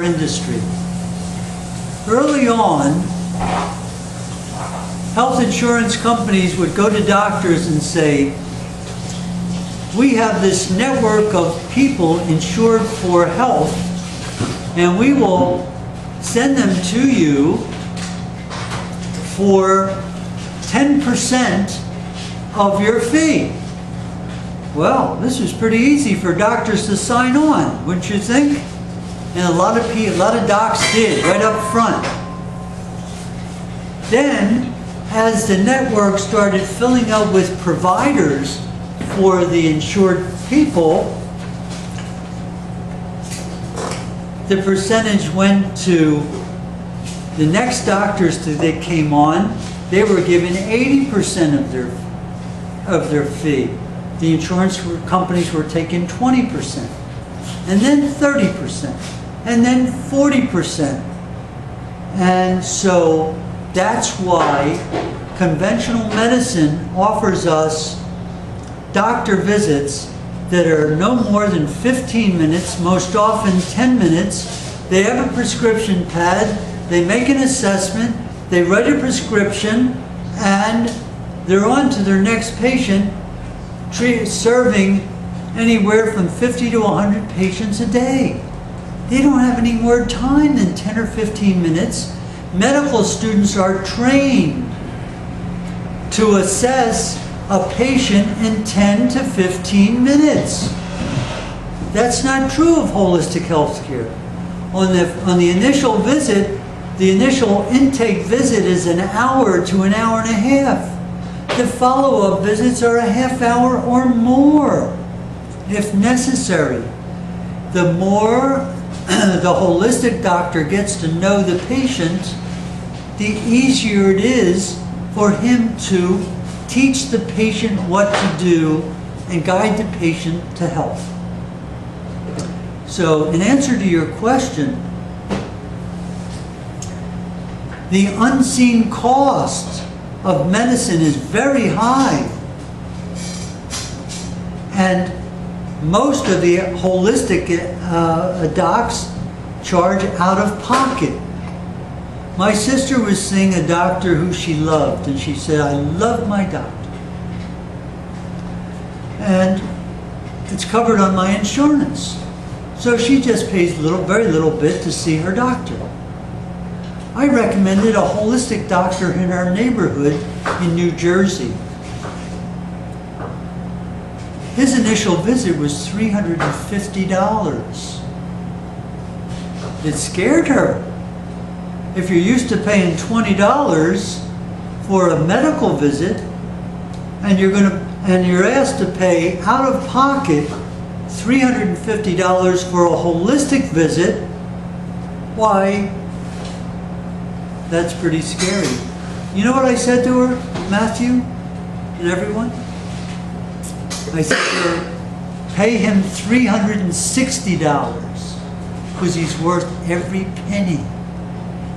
industry. Early on, health insurance companies would go to doctors and say, we have this network of people insured for health, and we will send them to you for 10% of your fee. Well, this was pretty easy for doctors to sign on, wouldn't you think? And a lot of docs did, right up front. Then, as the network started filling up with providers for the insured people, the percentage went to the next doctors that came on. They were given 80% of their fee. The insurance companies were taking 20%, and then 30%, and then 40%. And so that's why conventional medicine offers us doctor visits that are no more than 15 minutes, most often 10 minutes. They have a prescription pad, they make an assessment, they write a prescription, and they're on to their next patient, serving anywhere from 50 to 100 patients a day. They don't have any more time than 10 or 15 minutes. Medical students are trained to assess a patient in 10 to 15 minutes. That's not true of holistic health care. On the initial visit, the initial intake visit is an hour to an hour and a half. The follow-up visits are a half hour or more, if necessary. The more the holistic doctor gets to know the patient, the easier it is for him to teach the patient what to do and guide the patient to health. So, in answer to your question, the unseen cost of medicine is very high, and most of the holistic docs charge out of pocket. My sister was seeing a doctor who she loved, and she said, I love my doctor, and it's covered on my insurance, so she just pays very little bit to see her doctor. I recommended a holistic doctor in our neighborhood in New Jersey. His initial visit was $350. It scared her. If you're used to paying $20 for a medical visit, and you're asked to pay out of pocket $350 for a holistic visit, why, that's pretty scary. You know what I said to her, Matthew and everyone? I said to her, pay him $360 because he's worth every penny.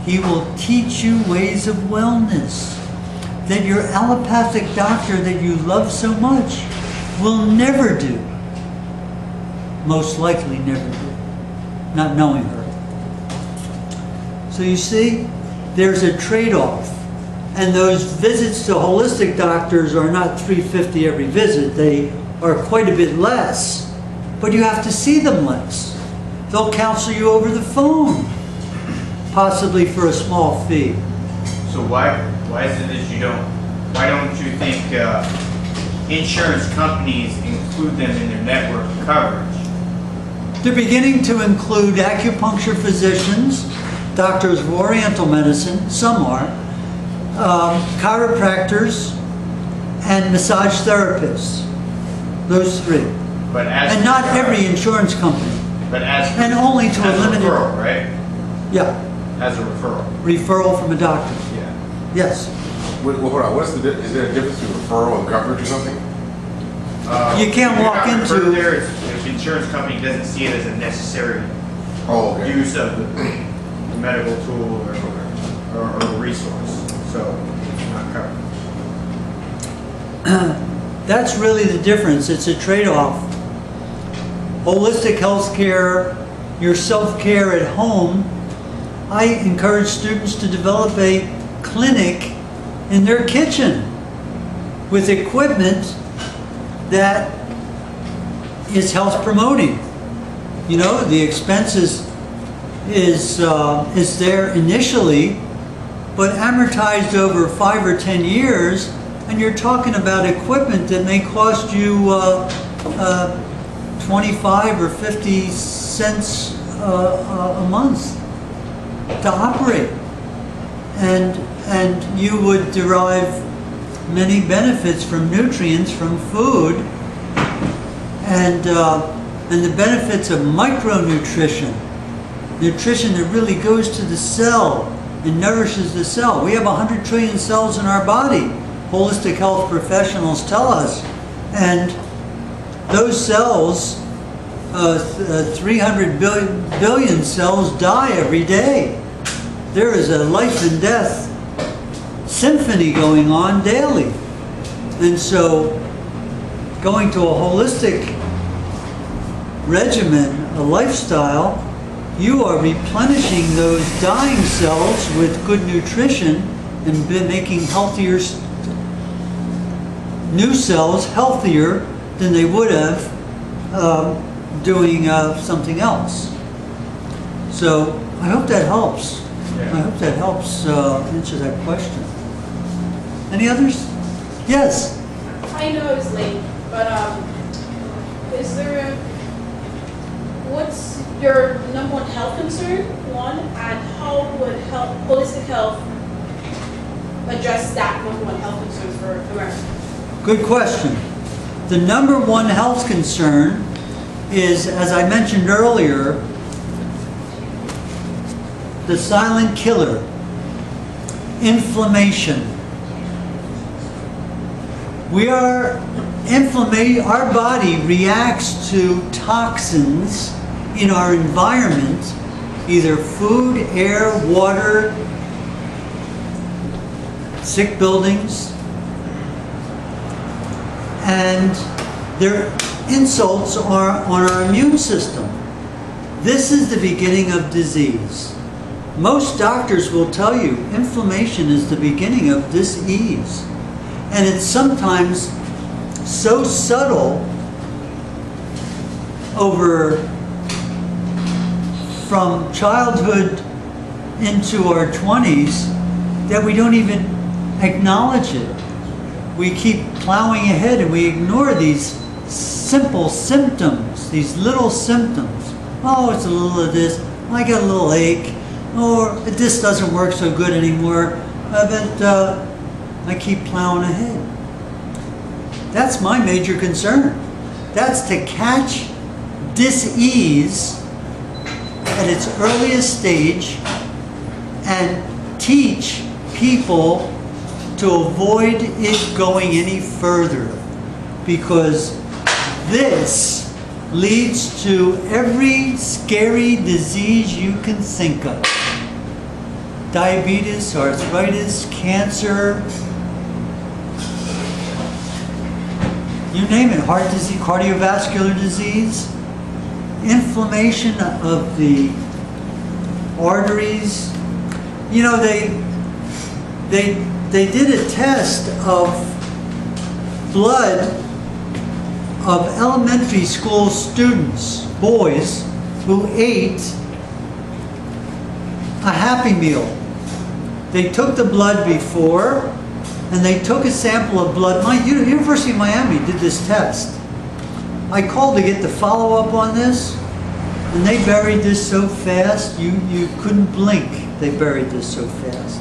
He will teach you ways of wellness that your allopathic doctor that you love so much will never do. Most likely never do, not knowing her. So you see, there's a trade-off. And those visits to holistic doctors are not $350 every visit. They are quite a bit less, but you have to see them less. They'll counsel you over the phone, possibly for a small fee. So why is it that why don't you think insurance companies include them in their network coverage? They're beginning to include acupuncture physicians, doctors of Oriental medicine, some are, chiropractors, and massage therapists. Those three. And not every insurance company. But and only to a limited referral, right? Yeah. As a referral. Referral from a doctor. Yeah. Yes. Well, hold on. Is there a difference between referral and coverage or something? You can't walk into there if the insurance company doesn't see it as a necessary use of the medical tool or resource, so it's not covered. That's really the difference. It's a trade-off. Holistic health care your self-care at home, I encourage students to develop a clinic in their kitchen with equipment that is health promoting. You know, the expense is there initially, but amortized over 5 or 10 years, and you're talking about equipment that may cost you 25 or 50 cents a month to operate, and you would derive many benefits from nutrients from food, and the benefits of micronutrition, nutrition that really goes to the cell and nourishes the cell. We have 100 trillion cells in our body, holistic health professionals tell us, and those cells, 300 billion cells die every day. There is a life and death symphony going on daily. And so going to a holistic regimen, a lifestyle, you are replenishing those dying cells with good nutrition and making healthier, new cells healthier than they would have doing something else. So I hope that helps. Yeah. I hope that helps answer that question. Any others? Yes? I know it's late, but is there what's your number one health concern, one, and how would holistic health address that number one health concern for America? Good question. The number one health concern is, as I mentioned earlier, the silent killer, inflammation. Our body reacts to toxins in our environment, either food, air, water, sick buildings, and their insults are on our immune system. This is the beginning of disease. Most doctors will tell you inflammation is the beginning of disease. And it's sometimes so subtle from childhood into our 20s that we don't even acknowledge it. We keep plowing ahead and we ignore these simple symptoms, these little symptoms. Oh, it's a little of this, I got a little ache, or this doesn't work so good anymore, but I keep plowing ahead. That's my major concern. That's to catch dis-ease at its earliest stage and teach people to avoid it going any further, because this leads to every scary disease you can think of. Diabetes, arthritis, cancer, you name it, heart disease, cardiovascular disease, inflammation of the arteries. You know, they did a test of blood of elementary school students, boys, who ate a Happy Meal. They took the blood before, and they took a sample of blood. University of Miami did this test. I called to get the follow-up on this, and they buried this so fast, you couldn't blink. They buried this so fast.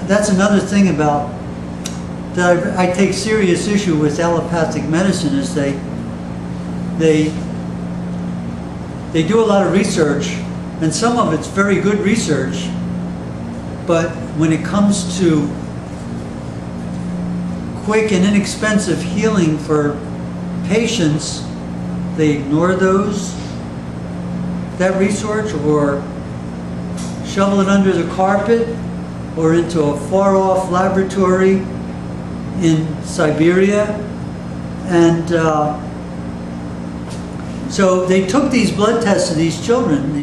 That's another thing about that I take serious issue with allopathic medicine, is they do a lot of research, and some of it's very good research, but when it comes to quick and inexpensive healing for patients, they ignore that research, or shovel it under the carpet or into a far-off laboratory in Siberia, and So they took these blood tests of these children.